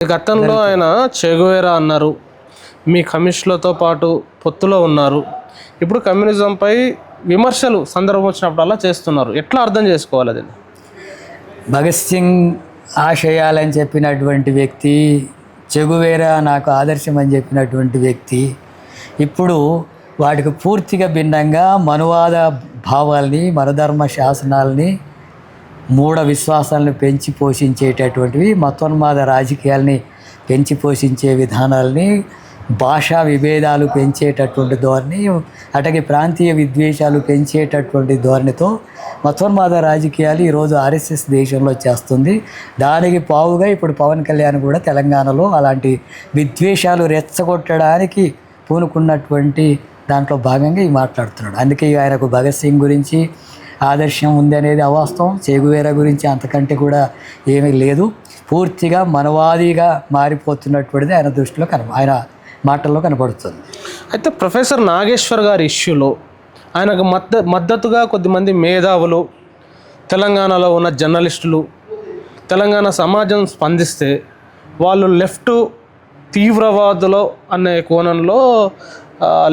గతంలో ఆయన చెగువేరా అన్నారు, మీ కమ్యూనిస్టులతో పాటు పొత్తులో ఉన్నారు. ఇప్పుడు కమ్యూనిజంపై విమర్శలు సందర్భం వచ్చినప్పుడల్లా చేస్తున్నారు. ఎట్లా అర్థం చేసుకోవాలి అది? భగత్ సింగ్ ఆశయాలని చెప్పినటువంటి వ్యక్తి, చెగువేరా నాకు ఆదర్శం అని చెప్పినటువంటి వ్యక్తి ఇప్పుడు వాటికి పూర్తిగా భిన్నంగా మనువాద భావాల్ని, మనధర్మ శాసనాలని, మూఢ విశ్వాసాలను పెంచి పోషించేటటువంటివి, మతోన్మాద రాజకీయాల్ని పెంచి పోషించే విధానాలని, భాషా విభేదాలు పెంచేటటువంటి ధోరణి, అటకి ప్రాంతీయ విద్వేషాలు పెంచేటటువంటి ధోరణితో మతోన్మాద రాజకీయాలు ఈరోజు ఆర్ఎస్ఎస్ దేశంలో చేస్తుంది. దానికి పావుగా ఇప్పుడు పవన్ కళ్యాణ్ కూడా తెలంగాణలో అలాంటి విద్వేషాలు రెచ్చగొట్టడానికి పూనుకున్నటువంటి దాంట్లో భాగంగా ఈ మాట్లాడుతున్నాడు. అందుకే ఆయనకు భగత్ సింగ్ గురించి ఆదర్శం ఉంది అనేది అవాస్తవం. చెగువేరా గురించి అంతకంటే కూడా ఏమీ లేదు. పూర్తిగా మనవాదిగా మారిపోతున్నటువంటిది ఆయన దృష్టిలో ఆయన మాటల్లో కనపడుతుంది. అయితే ప్రొఫెసర్ నాగేశ్వర్ గారి ఇష్యూలో ఆయనకు మద్దతుగా కొద్దిమంది మేధావులు, తెలంగాణలో ఉన్న జర్నలిస్టులు, తెలంగాణ సమాజం స్పందిస్తే వాళ్ళు లెఫ్ట్ తీవ్రవాదులు అనే కోణంలో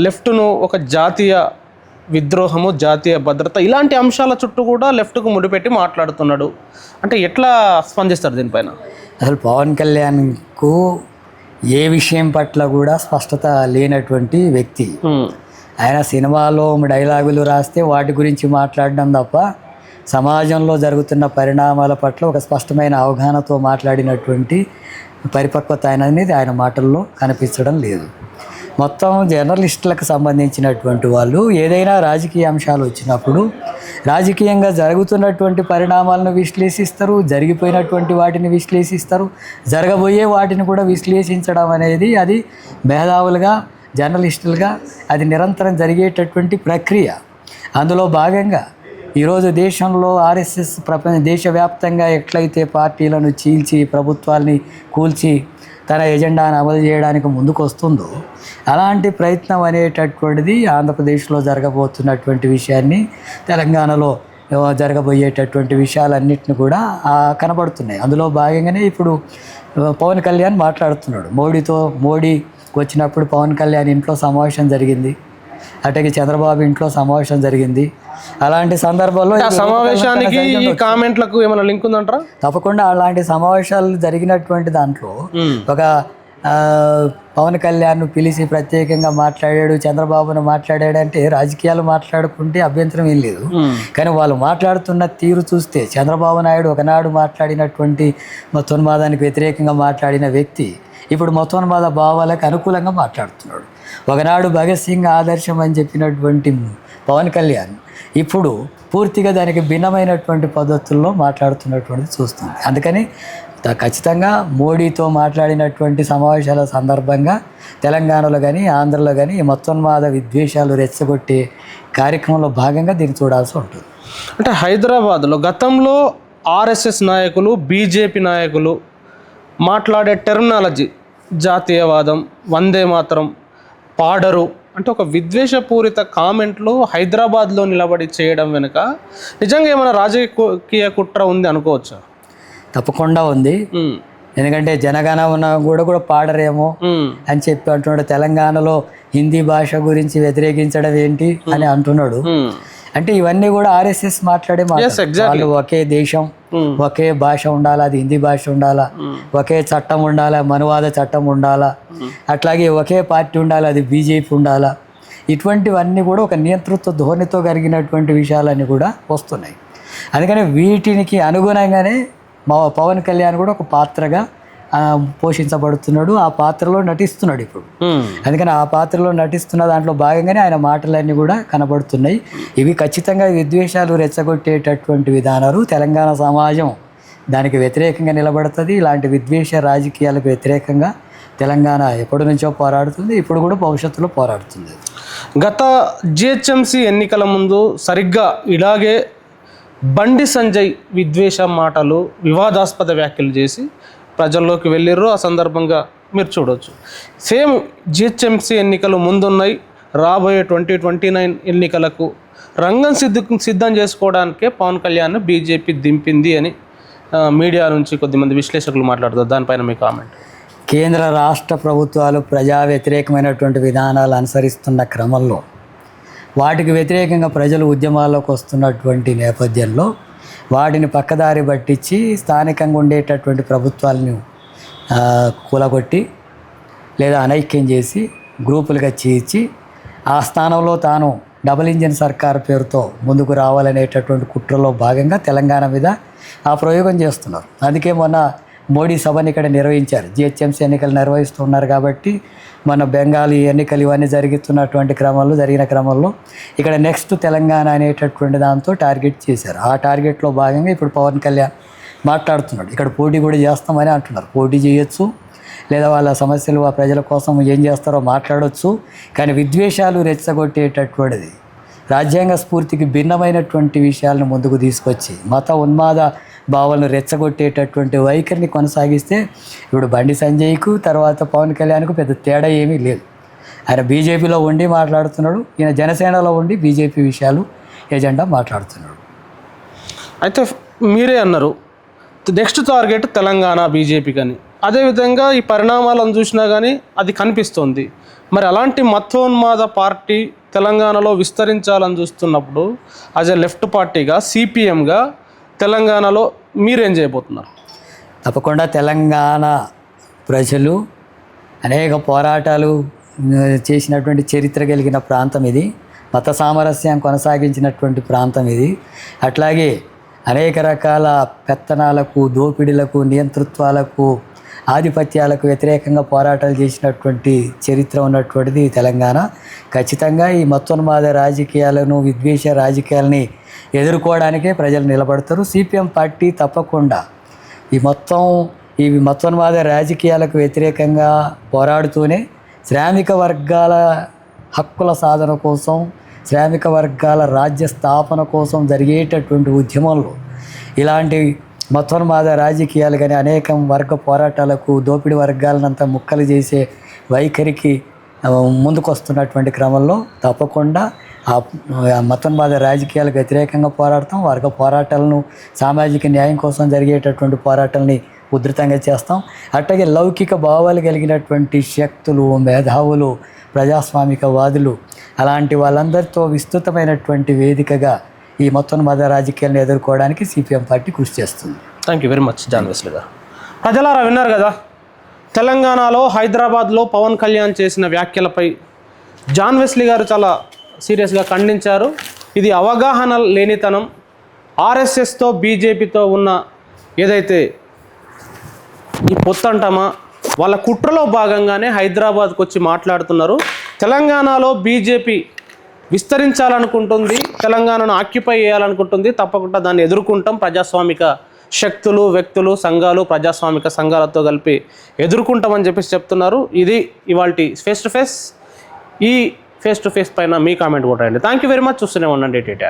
లెఫ్ట్ను ఒక జాతీయ విద్రోహము, జాతీయ భద్రత ఇలాంటి అంశాల చుట్టూ కూడా లెఫ్ట్కు ముడిపెట్టి మాట్లాడుతున్నాడు. అంటే ఎట్లా స్పందిస్తారు దీనిపైన? అసలు పవన్ కళ్యాణ్కు ఏ విషయం పట్ల కూడా స్పష్టత లేనటువంటి వ్యక్తి. ఆయన సినిమాలో డైలాగులు రాస్తే వాటి గురించి మాట్లాడడం తప్ప సమాజంలో జరుగుతున్న పరిణామాల పట్ల ఒక స్పష్టమైన అవగాహనతో మాట్లాడినటువంటి పరిపక్వత అనేది ఆయన మాటల్లో కనిపించడం లేదు. మొత్తం జర్నలిస్టులకు సంబంధించినటువంటి వాళ్ళు ఏదైనా రాజకీయ అంశాలు వచ్చినప్పుడు రాజకీయంగా జరుగుతున్నటువంటి పరిణామాలను విశ్లేషిస్తారు, జరిగిపోయినటువంటి వాటిని విశ్లేషిస్తారు, జరగబోయే వాటిని కూడా విశ్లేషించడం అనేది అది మేధావులుగా, జర్నలిస్టులుగా అది నిరంతరం జరిగేటటువంటి ప్రక్రియ. అందులో భాగంగా ఈరోజు దేశంలో ఆర్ఎస్ఎస్ దేశవ్యాప్తంగా ఎట్లయితే పార్టీలను చీల్చి ప్రభుత్వాల్ని కూల్చి తన ఎజెండాను అమలు చేయడానికి ముందుకు వస్తుందో అలాంటి ప్రయత్నం అనేటటువంటిది ఆంధ్రప్రదేశ్లో జరగబోతున్నటువంటి విషయాన్ని, తెలంగాణలో జరగబోయేటటువంటి విషయాలన్నింటిని కూడా కనబడుతున్నాయి. అందులో భాగంగానే ఇప్పుడు పవన్ కళ్యాణ్ మాట్లాడుతున్నాడు. మోడీ వచ్చినప్పుడు పవన్ కళ్యాణ్ ఇంట్లో సమావేశం జరిగింది, అటకి చంద్రబాబు ఇంట్లో సమావేశం జరిగింది. అలాంటి సందర్భాల్లో సమావేశానికి ఈ కామెంట్లకు ఏమైనా లింక్ ఉందంటారా? తప్పకుండా అలాంటి సమావేశాలు జరిగినటువంటి దాంట్లో ఒక పవన్ కళ్యాణ్ను పిలిచి ప్రత్యేకంగా మాట్లాడాడు, చంద్రబాబును మాట్లాడాడు అంటే రాజకీయాలు మాట్లాడుకుంటే అభ్యంతరం ఏం లేదు. కానీ వాళ్ళు మాట్లాడుతున్న తీరు చూస్తే చంద్రబాబు నాయుడు ఒకనాడు మాట్లాడినటువంటి మతోన్మాదానికి వ్యతిరేకంగా మాట్లాడిన వ్యక్తి ఇప్పుడు మతోన్మాద భావాలకు అనుకూలంగా మాట్లాడుతున్నాడు. ఒకనాడు భగత్ సింగ్ ఆదర్శం అని చెప్పినటువంటి పవన్ కళ్యాణ్ ఇప్పుడు పూర్తిగా దానికి భిన్నమైనటువంటి పద్ధతుల్లో మాట్లాడుతున్నటువంటిది చూస్తుంది. అందుకని ఖచ్చితంగా మోడీతో మాట్లాడినటువంటి సమావేశాల సందర్భంగా తెలంగాణలో కానీ ఆంధ్రలో కానీ ఈ మతోన్మాద విద్వేషాలు రెచ్చగొట్టే కార్యక్రమంలో భాగంగా దీన్ని చూడాల్సి ఉంటుంది. అంటే హైదరాబాద్లో గతంలో ఆర్ఎస్ఎస్ నాయకులు, బీజేపీ నాయకులు మాట్లాడే టెర్మినాలజీ జాతీయవాదం, వందే మాతరం, పాడరు అంటే ఒక విద్వేషపూరిత కామెంట్లు హైదరాబాద్లో నిలబడి చేయడం వెనుక నిజంగా ఏమైనా రాజకీయ కుట్ర ఉంది అనుకోవచ్చా? తప్పకుండా ఉంది. ఎందుకంటే జనగణమన కూడా పాడరేమో అని చెప్పి అంటున్నాడు. తెలంగాణలో హిందీ భాష గురించి వ్యతిరేకించడం ఏంటి అని అంటున్నాడు. అంటే ఇవన్నీ కూడా ఆర్ఎస్ఎస్ మాట్లాడే వాళ్ళు ఒకే దేశం, ఒకే భాష ఉండాలా, అది హిందీ భాష ఉండాలా, ఒకే చట్టం ఉండాలా, మనువాద చట్టం ఉండాలా, అట్లాగే ఒకే పార్టీ ఉండాలి, అది బీజేపీ ఉండాలా. ఇటువంటివన్నీ కూడా ఒక నియంతృత్వ ధోరణితో కలిగినటువంటి విషయాలన్నీ కూడా వస్తున్నాయి. అందుకని వీటికి అనుగుణంగానే పవన్ కళ్యాణ్ కూడా ఒక పాత్రగా పోషించబడుతున్నాడు, ఆ పాత్రలో నటిస్తున్నాడు ఇప్పుడు. అందుకని ఆ పాత్రలో నటిస్తున్న దాంట్లో భాగంగానే ఆయన మాటలన్నీ కూడా కనబడుతున్నాయి. ఇవి ఖచ్చితంగా విద్వేషాలు రెచ్చగొట్టేటటువంటి విధానాలు. తెలంగాణ సమాజం దానికి వ్యతిరేకంగా నిలబడుతుంది. ఇలాంటి విద్వేష రాజకీయాలకు వ్యతిరేకంగా తెలంగాణ ఎప్పటి నుంచో పోరాడుతుంది, ఇప్పుడు కూడా భవిష్యత్తులో పోరాడుతుంది. గత జిహెచ్ఎంసీ ఎన్నికల ముందు సరిగ్గా ఇలాగే బండి సంజయ్ విద్వేష మాటలు, వివాదాస్పద వ్యాఖ్యలు చేసి ప్రజల్లోకి వెళ్ళిర్రు. ఆ సందర్భంగా మీరు చూడవచ్చు. సేమ్ జిహెచ్ఎంసీ ఎన్నికలు ముందున్నాయి, రాబోయే 2029 ఎన్నికలకు రంగం సిద్ధం చేసుకోవడానికే పవన్ కళ్యాణ్ బీజేపీ దింపింది అని మీడియా నుంచి కొద్దిమంది విశ్లేషకులు మాట్లాడుతారు. దానిపైన మీ కామెంట్? కేంద్ర రాష్ట్ర ప్రభుత్వాలు ప్రజా వ్యతిరేకమైనటువంటి విధానాలు అనుసరిస్తున్న క్రమంలో వాటికి వ్యతిరేకంగా ప్రజలు ఉద్యమాల్లోకి వస్తున్నటువంటి నేపథ్యంలో వాటిని పక్కదారి పట్టించి స్థానికంగా ఉండేటటువంటి ప్రభుత్వాలను కూలగొట్టి లేదా అనైక్యం చేసి గ్రూపులుగా చీల్చి ఆ స్థానంలో తాను డబుల్ ఇంజిన్ సర్కార్ పేరుతో ముందుకు రావాలనేటటువంటి కుట్రలో భాగంగా తెలంగాణ మీద ఆ ప్రయోగం చేస్తున్నారు. అందుకే మొన్న మోడీ సభని ఇక్కడ నిర్వహించారు. జిహెచ్ఎంసీ ఎన్నికలు నిర్వహిస్తున్నారు కాబట్టి మన బెంగాలీ ఎన్నికలు ఇవన్నీ జరిగిన క్రమంలో ఇక్కడ నెక్స్ట్ తెలంగాణ అనేటటువంటి దాంతో టార్గెట్ చేశారు. ఆ టార్గెట్లో భాగంగా ఇప్పుడు పవన్ కళ్యాణ్ మాట్లాడుతున్నాడు. ఇక్కడ పోటీ కూడా చేస్తామని అంటున్నారు. పోటీ చేయొచ్చు, లేదా వాళ్ళ సమస్యలు ఆ ప్రజల కోసం ఏం చేస్తారో మాట్లాడవచ్చు. కానీ విద్వేషాలు రెచ్చగొట్టేటటువంటిది రాజ్యాంగ స్ఫూర్తికి భిన్నమైనటువంటి విషయాలను ముందుకు తీసుకొచ్చి మత ఉన్మాద భావాలను రెచ్చగొట్టేటటువంటి వైఖరిని కొనసాగిస్తే ఇప్పుడు బండి సంజయ్కు తర్వాత పవన్ కళ్యాణ్కు పెద్ద తేడా ఏమీ లేదు. ఆయన బీజేపీలో ఉండి మాట్లాడుతున్నాడు, ఈయన జనసేనలో ఉండి బీజేపీ విషయాలు ఎజెండా మాట్లాడుతున్నాడు. అయితే మీరే అన్నారు నెక్స్ట్ టార్గెట్ తెలంగాణ బీజేపీకి అని. అదేవిధంగా ఈ పరిణామాలను చూసినా కానీ అది కనిపిస్తుంది. మరి అలాంటి మతోన్మాద పార్టీ తెలంగాణలో విస్తరించాలని చూస్తున్నప్పుడు యాజ్ ఎ లెఫ్ట్ పార్టీగా సిపిఎంగా తెలంగాణలో మీరేం చేయబోతున్నారు? తప్పకుండా తెలంగాణ ప్రజలు అనేక పోరాటాలు చేసినటువంటి చరిత్ర కలిగిన ప్రాంతం ఇది. మత సామరస్యం కొనసాగించినటువంటి ప్రాంతం ఇది. అట్లాగే అనేక రకాల పెత్తనాలకు, దోపిడీలకు, నియంతృత్వాలకు, ఆధిపత్యాలకు వ్యతిరేకంగా పోరాటాలు చేసినటువంటి చరిత్ర ఉన్నటువంటిది తెలంగాణ. ఖచ్చితంగా ఈ మతోన్మాద రాజకీయాలను, విద్వేష రాజకీయాలని ఎదుర్కోవడానికే ప్రజలు నిలబడతారు. సిపిఎం పార్టీ తప్పకుండా ఈ మతోన్మాద రాజకీయాలకు వ్యతిరేకంగా పోరాడుతూనే శ్రామిక వర్గాల హక్కుల సాధన కోసం, శ్రామిక వర్గాల రాజ్య స్థాపన కోసం జరిగేటటువంటి ఉద్యమంలో ఇలాంటి మతోన్మాద రాజకీయాలు కానీ అనేక వర్గ పోరాటాలకు, దోపిడీ వర్గాలనంతా ముక్కలు చేసే వైఖరికి ముందుకు వస్తున్నటువంటి క్రమంలో తప్పకుండా ఆ మతోన్మాద రాజకీయాలకు వ్యతిరేకంగా పోరాడతాం. వర్గ పోరాటాలను, సామాజిక న్యాయం కోసం జరిగేటటువంటి పోరాటాలని ఉధృతంగా చేస్తాం. అట్లాగే లౌకిక భావాలు కలిగినటువంటి శక్తులు, మేధావులు, ప్రజాస్వామికవాదులు అలాంటి వాళ్ళందరితో విస్తృతమైనటువంటి వేదికగా ఈ మతోన్మాద రాజకీయాలను ఎదుర్కోవడానికి సిపిఎం పార్టీ కృషి చేస్తుంది. Thank you very much John Wesley గారు. ప్రజలారా విన్నారు కదా, తెలంగాణలో హైదరాబాద్లో పవన్ కళ్యాణ్ చేసిన వ్యాఖ్యలపై జాన్ వెస్లీ గారు చాలా సీరియస్గా ఖండించారు. ఇది అవగాహన లేనితనం, ఆర్ఎస్ఎస్తో బీజేపీతో ఉన్న ఏదైతే ఈ పొత్తంటమా వాళ్ళ కుట్రలో భాగంగానే హైదరాబాద్కు వచ్చి మాట్లాడుతున్నారు. తెలంగాణలో బీజేపీ విస్తరించాలనుకుంటుంది, తెలంగాణను ఆక్యుపై చేయాలనుకుంటుంది. తప్పకుండా దాన్ని ఎదుర్కొంటాం. ప్రజాస్వామిక శక్తులు, వ్యక్తులు, సంఘాలు, ప్రజాస్వామిక సంఘాలతో కలిపి ఎదుర్కొంటామని చెప్పేసి చెప్తున్నారు. ఇది ఇవాల్టి ఫేస్ టు ఫేస్. ఈ ఫేస్ టు ఫేస్ పైన మీ కామెంట్ కూడా రండి. Thank you very much. చూస్తూనే ఉండండి TTR.